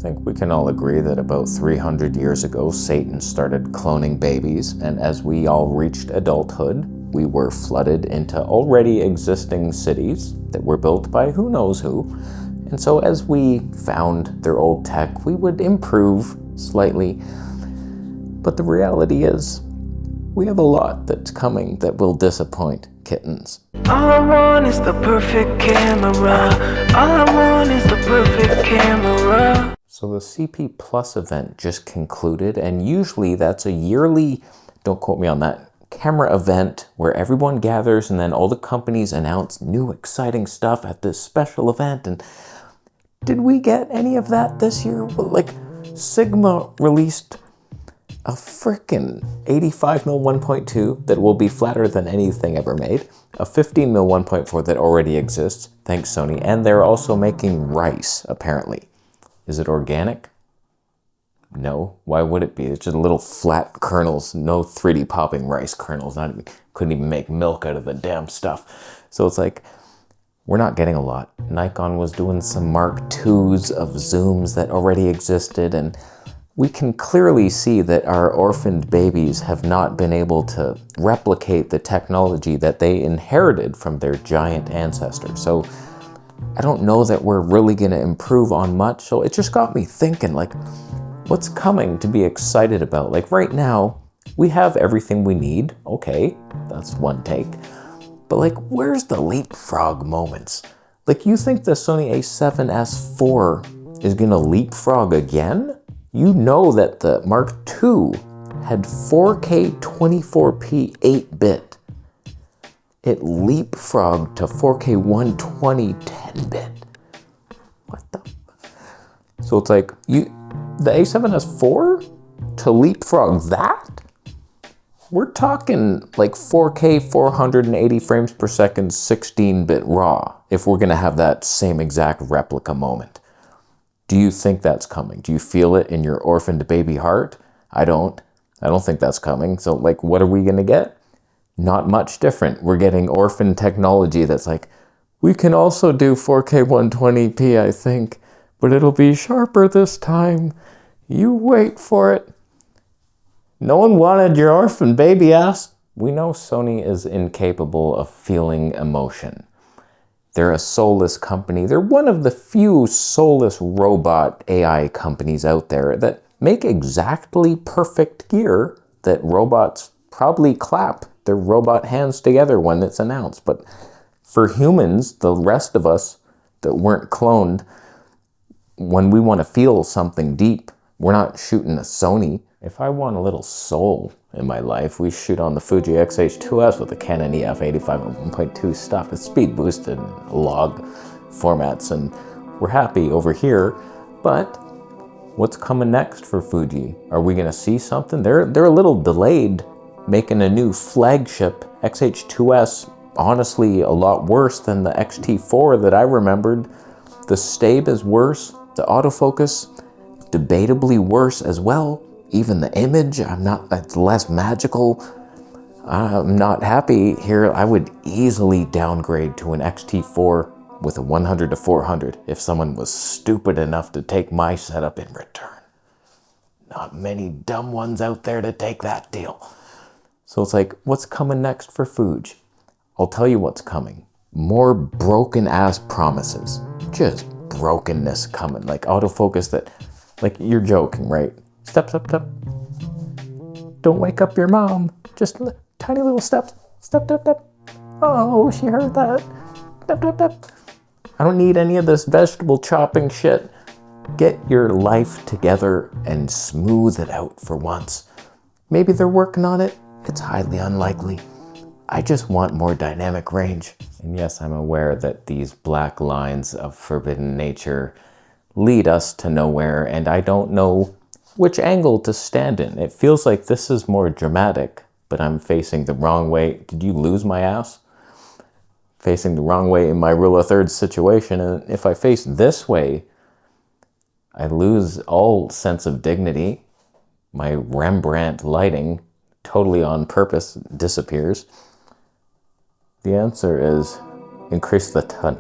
think we can all agree that about 300 years ago, Satan started cloning babies, and as we all reached adulthood, we were flooded into already existing cities that were built by who knows who. And so as we found their old tech, we would improve slightly. But the reality is, we have a lot that's coming that will disappoint kittens. All I want is the perfect camera. All I want is the perfect camera. So the CP Plus event just concluded, and usually that's a yearly, don't quote me on that, camera event where everyone gathers and then all the companies announce new exciting stuff at this special event. And did we get any of that this year? Like, Sigma released a frickin' 85mm 1.2 that will be flatter than anything ever made, a 15mm 1.4 that already exists, thanks Sony, and they're also making rice, apparently. Is it organic? No. Why would it be? It's just little flat kernels, no 3D popping rice kernels. Couldn't even make milk out of the damn stuff. So it's like, we're not getting a lot. Nikon was doing some Mark IIs of zooms that already existed, and we can clearly see that our orphaned babies have not been able to replicate the technology that they inherited from their giant ancestors. So I don't know that we're really gonna improve on much. So it just got me thinking, like, what's coming to be excited about? Like right now, we have everything we need. Okay, that's one take. But like, where's the leapfrog moments? Like, you think the Sony a7S IV is gonna leapfrog again? You know that the Mark II had 4K 24p 8-bit. It leapfrogged to 4K 120 10-bit. What the? So it's like, the a7S IV to leapfrog that? We're talking like 4K 480 frames per second 16-bit RAW if we're gonna have that same exact replica moment. Do you think that's coming? Do you feel it in your orphaned baby heart? I don't think that's coming. So like, what are we gonna get? Not much different. We're getting orphan technology that's like, we can also do 4K 120p, I think, but it'll be sharper this time. You wait for it. No one wanted your orphan baby ass. We know Sony is incapable of feeling emotion. They're a soulless company. They're one of the few soulless robot AI companies out there that make exactly perfect gear that robots probably clap their robot hands together when it's announced. But for humans, the rest of us that weren't cloned, when we want to feel something deep, we're not shooting a Sony. If I want a little soul in my life, we shoot on the Fuji X-H2S with the Canon EF 85mm1.2 stuff. It's speed boosted in log formats, and we're happy over here. But what's coming next for Fuji? Are we gonna see something? They're a little delayed making a new flagship X-H2S. Honestly, a lot worse than the X-T4 that I remembered. The stabe is worse. The autofocus, debatably worse as well. Even the image, it's less magical. I'm not happy here. I would easily downgrade to an X-T4 with a 100 to 400 if someone was stupid enough to take my setup in return. Not many dumb ones out there to take that deal. So it's like, what's coming next for Fuji? I'll tell you what's coming. More broken ass promises. Just brokenness coming. Like autofocus that, like, you're joking, right? Step, step, step. Don't wake up your mom. Just tiny little steps. Step, step, step. Oh, she heard that. Step, step, step. I don't need any of this vegetable chopping shit. Get your life together and smooth it out for once. Maybe they're working on it. It's highly unlikely. I just want more dynamic range. And yes, I'm aware that these black lines of forbidden nature lead us to nowhere, and I don't know which angle to stand in. It feels like this is more dramatic, but I'm facing the wrong way. Did you lose my ass? Facing the wrong way in my rule of thirds situation, and if I face this way, I lose all sense of dignity. My Rembrandt lighting, totally on purpose, disappears. The answer is increase the ton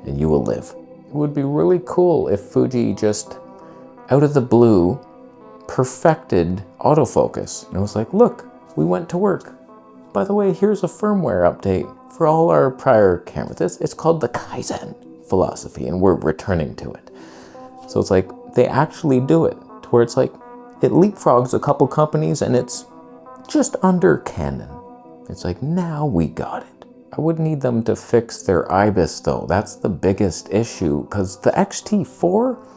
and you will live. It would be really cool if Fuji just out of the blue, perfected autofocus. And it was like, look, we went to work. By the way, here's a firmware update for all our prior cameras. It's called the Kaizen philosophy, and we're returning to it. So it's like, they actually do it, to where it's like, it leapfrogs a couple companies and it's just under Canon. It's like, now we got it. I would need them to fix their IBIS though. That's the biggest issue, because the XT4,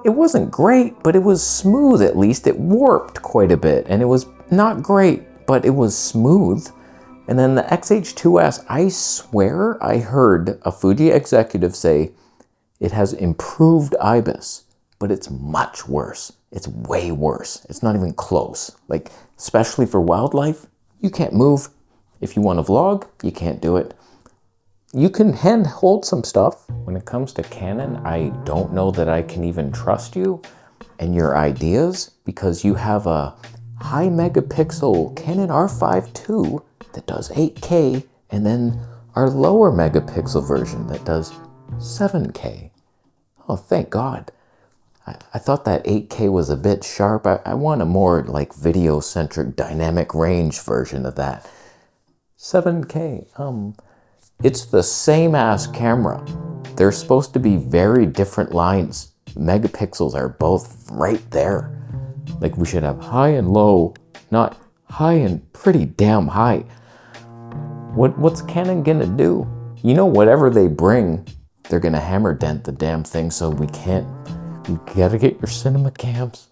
it wasn't great, but it was smooth at least. It warped quite a bit, and it was not great, but it was smooth. And then the XH2S, I swear I heard a Fuji executive say it has improved IBIS, but it's much worse. It's way worse. It's not even close. Like, especially for wildlife, you can't move. If you want to vlog, you can't do it. You can hand hold some stuff. When it comes to Canon, I don't know that I can even trust you and your ideas, because you have a high megapixel Canon R5 II that does 8K, and then our lower megapixel version that does 7K. Oh, thank God. I thought that 8K was a bit sharp. I want a more like video-centric dynamic range version of that. 7K, it's the same ass camera. They're supposed to be very different lines. Megapixels are both right there. Like, we should have high and low, not high and pretty damn high. What's Canon gonna do? You know, whatever they bring, they're gonna hammer dent the damn thing, so we gotta get your cinema cams.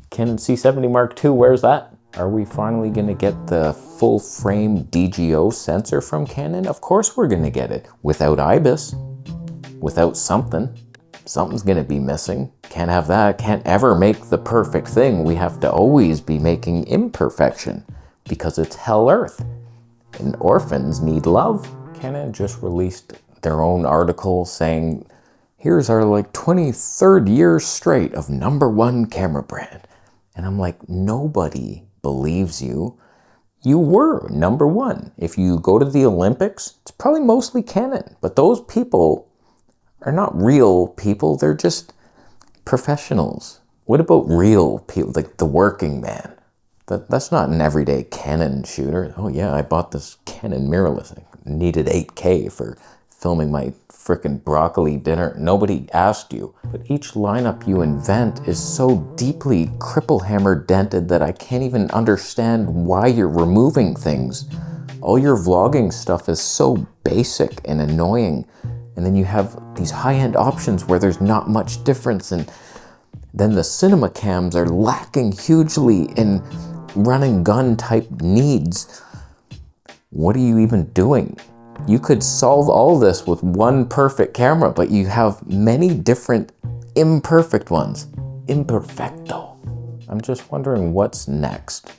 Canon C70 Mark II, where's that? Are we finally gonna get the full frame DGO sensor from Canon? Of course we're gonna get it. Without IBIS, without something. Something's gonna be missing. Can't have that. Can't ever make the perfect thing. We have to always be making imperfection, because it's hell earth. And orphans need love. Canon just released their own article saying, here's our like 23rd year straight of #1 camera brand. And I'm like, nobody believes you. You were #1. If you go to the Olympics, it's probably mostly Canon. But those people are not real people. They're just professionals. What about real people, like the working man? That's not an everyday Canon shooter. Oh yeah, I bought this Canon mirrorless. I needed 8K for filming my frickin' broccoli dinner. Nobody asked you. But each lineup you invent is so deeply cripple hammer dented that I can't even understand why you're removing things. All your vlogging stuff is so basic and annoying. And then you have these high-end options where there's not much difference, and then the cinema cams are lacking hugely in run and gun type needs. What are you even doing? You could solve all this with one perfect camera, but you have many different imperfect ones. Imperfecto. I'm just wondering what's next.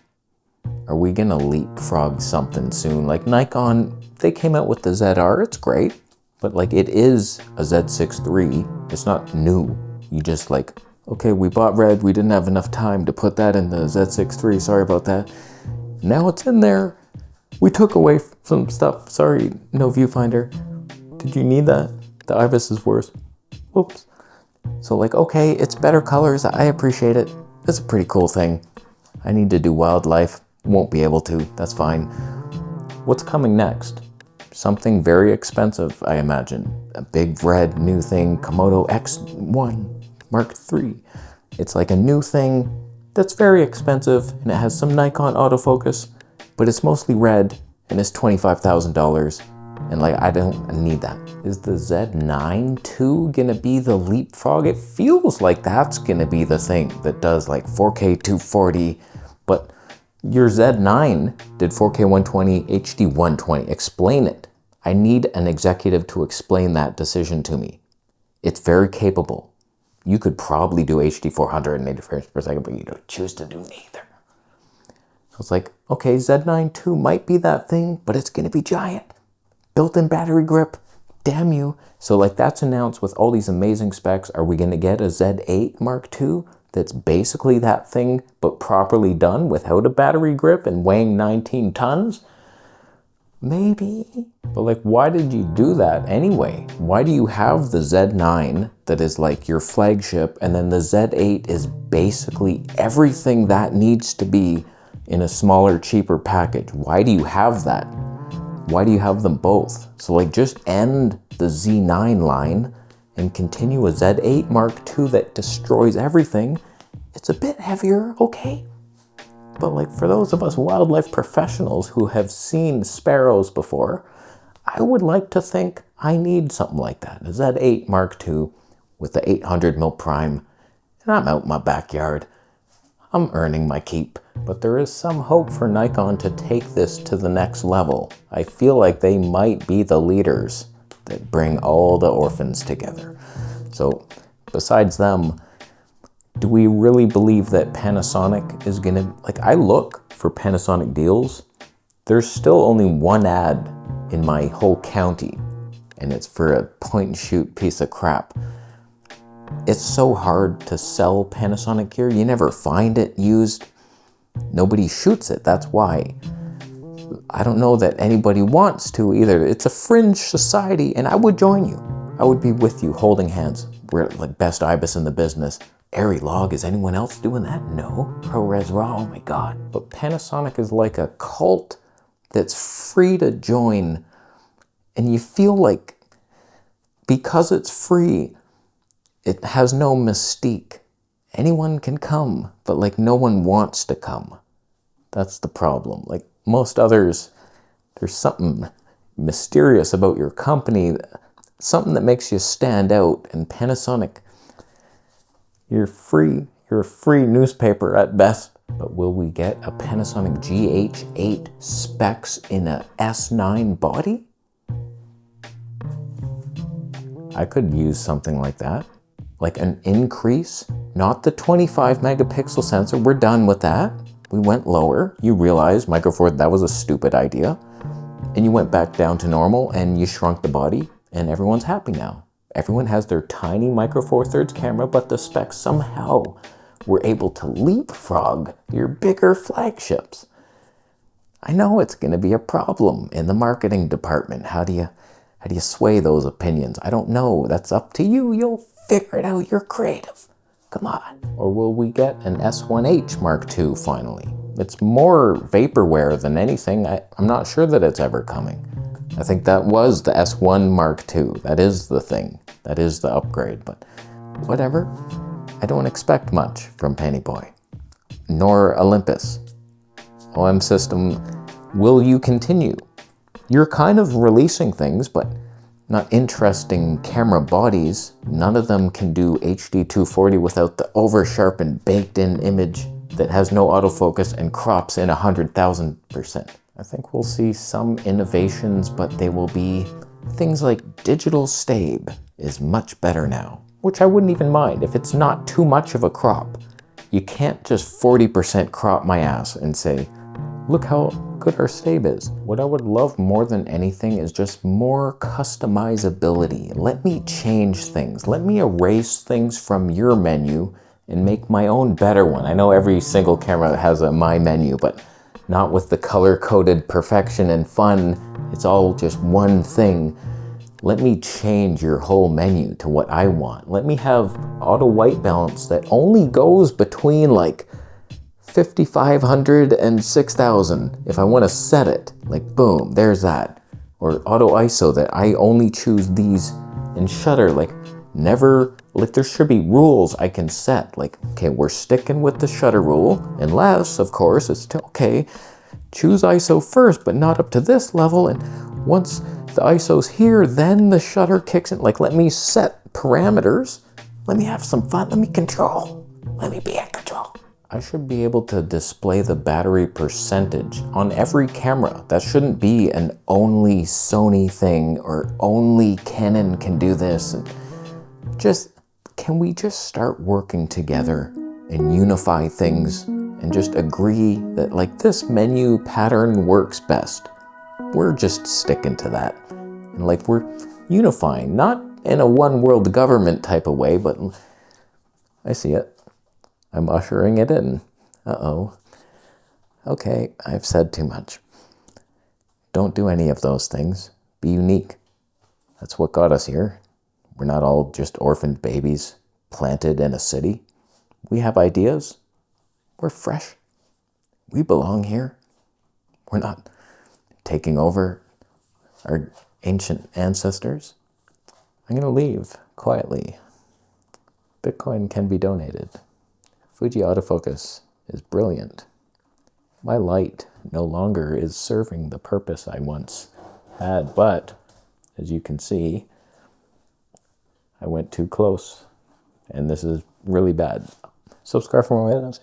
Are we gonna leapfrog something soon? Like Nikon, they came out with the ZR, it's great, but like it is a Z6 III, it's not new. You just like, okay, we bought red, we didn't have enough time to put that in the Z6 III, sorry about that. Now it's in there. We took away some stuff, sorry, no viewfinder. Did you need that? The IBIS is worse. Whoops. So like, okay, it's better colors, I appreciate it. It's a pretty cool thing. I need to do wildlife, won't be able to, that's fine. What's coming next? Something very expensive, I imagine. A big red new thing, Komodo X1 Mark III. It's like a new thing that's very expensive, and it has some Nikon autofocus, but it's mostly red and it's $25,000. And like, I don't need that. Is the Z9 II gonna be the leapfrog? It feels like that's gonna be the thing that does like 4K 240, but your Z9 did 4K 120, HD 120. Explain it. I need an executive to explain that decision to me. It's very capable. You could probably do HD 480 frames per second, but you don't choose to do neither. So it's like, okay, Z9 II might be that thing, but it's gonna be giant. Built-in battery grip, damn you. So like that's announced with all these amazing specs. Are we gonna get a Z8 Mark II that's basically that thing, but properly done without a battery grip and weighing 19 tons? Maybe. But like, why did you do that anyway? Why do you have the Z9 that is like your flagship, and then the Z8 is basically everything that needs to be in a smaller, cheaper package? Why do you have that? Why do you have them both? So like, just end the Z9 line and continue a Z8 Mark II that destroys everything. It's a bit heavier, okay? But like, for those of us wildlife professionals who have seen sparrows before, I would like to think I need something like that. A Z8 Mark II with the 800mm prime, and I'm out in my backyard. I'm earning my keep. But there is some hope for Nikon to take this to the next level. I feel like they might be the leaders that bring all the orphans together. So besides them, do we really believe that Panasonic is gonna, like, I look for Panasonic deals. There's still only one ad in my whole county, and it's for a point and shoot piece of crap. It's so hard to sell Panasonic gear. You never find it used. Nobody shoots it, that's why. I don't know that anybody wants to either. It's a fringe society, and I would join you. I would be with you holding hands. We're like best IBIS in the business. Airy Log, is anyone else doing that? No. ProRes RAW, oh my God. But Panasonic is like a cult that's free to join. And you feel like because it's free, it has no mystique. Anyone can come, but like no one wants to come. That's the problem. Like most others, there's something mysterious about your company, something that makes you stand out. And Panasonic, you're a free newspaper at best. But will we get a Panasonic GH8 specs in a S9 body? I could use something like that. Like an increase, not the 25 megapixel sensor. We're done with that. We went lower. You realized, Micro Four, that was a stupid idea. And you went back down to normal and you shrunk the body, and everyone's happy now. Everyone has their tiny Micro Four Thirds camera, but the specs somehow were able to leapfrog your bigger flagships. I know it's going to be a problem in the marketing department. How do you sway those opinions? I don't know. That's up to you. You'll figure it out. You're creative. Come on. Or will we get an S1H Mark II finally? It's more vaporware than anything. I'm not sure that it's ever coming. I think that was the S1 Mark II. That is the thing. That is the upgrade. But whatever. I don't expect much from Penny Boy. Nor Olympus. OM System, will you continue? You're kind of releasing things, but not interesting camera bodies. None of them can do HD 240 without the over-sharpened, baked-in image that has no autofocus and crops in 100,000%. I think we'll see some innovations, but they will be things like digital stabe is much better now, which I wouldn't even mind if it's not too much of a crop. You can't just 40% crop my ass and say, look how good our stabe is. What I would love more than anything is just more customizability. Let me change things. Let me erase things from your menu and make my own better one. I know every single camera has a my menu, but not with the color-coded perfection and fun. It's all just one thing. Let me change your whole menu to what I want. Let me have auto white balance that only goes between like 5,500 and 6,000. If I want to set it, like boom, there's that. Or auto ISO that I only choose these, and shutter, like never, like there should be rules I can set. Like, okay, we're sticking with the shutter rule, unless, of course, it's okay, choose ISO first, but not up to this level. And once the ISO's here, then the shutter kicks in. Like, let me set parameters. Let me have some fun. Let me control. Let me be in control. I should be able to display the battery percentage on every camera. That shouldn't be an only Sony thing or only Canon can do this. And just, can we just start working together and unify things and just agree that like this menu pattern works best? We're just sticking to that. And like we're unifying, not in a one world government type of way, but I see it. I'm ushering it in. Uh-oh. Okay, I've said too much. Don't do any of those things. Be unique. That's what got us here. We're not all just orphaned babies planted in a city. We have ideas. We're fresh. We belong here. We're not taking over our ancient ancestors. I'm going to leave quietly. Bitcoin can be donated. Fuji autofocus is brilliant. My light no longer is serving the purpose I once had, but as you can see, I went too close, and this is really bad. Subscribe for more videos.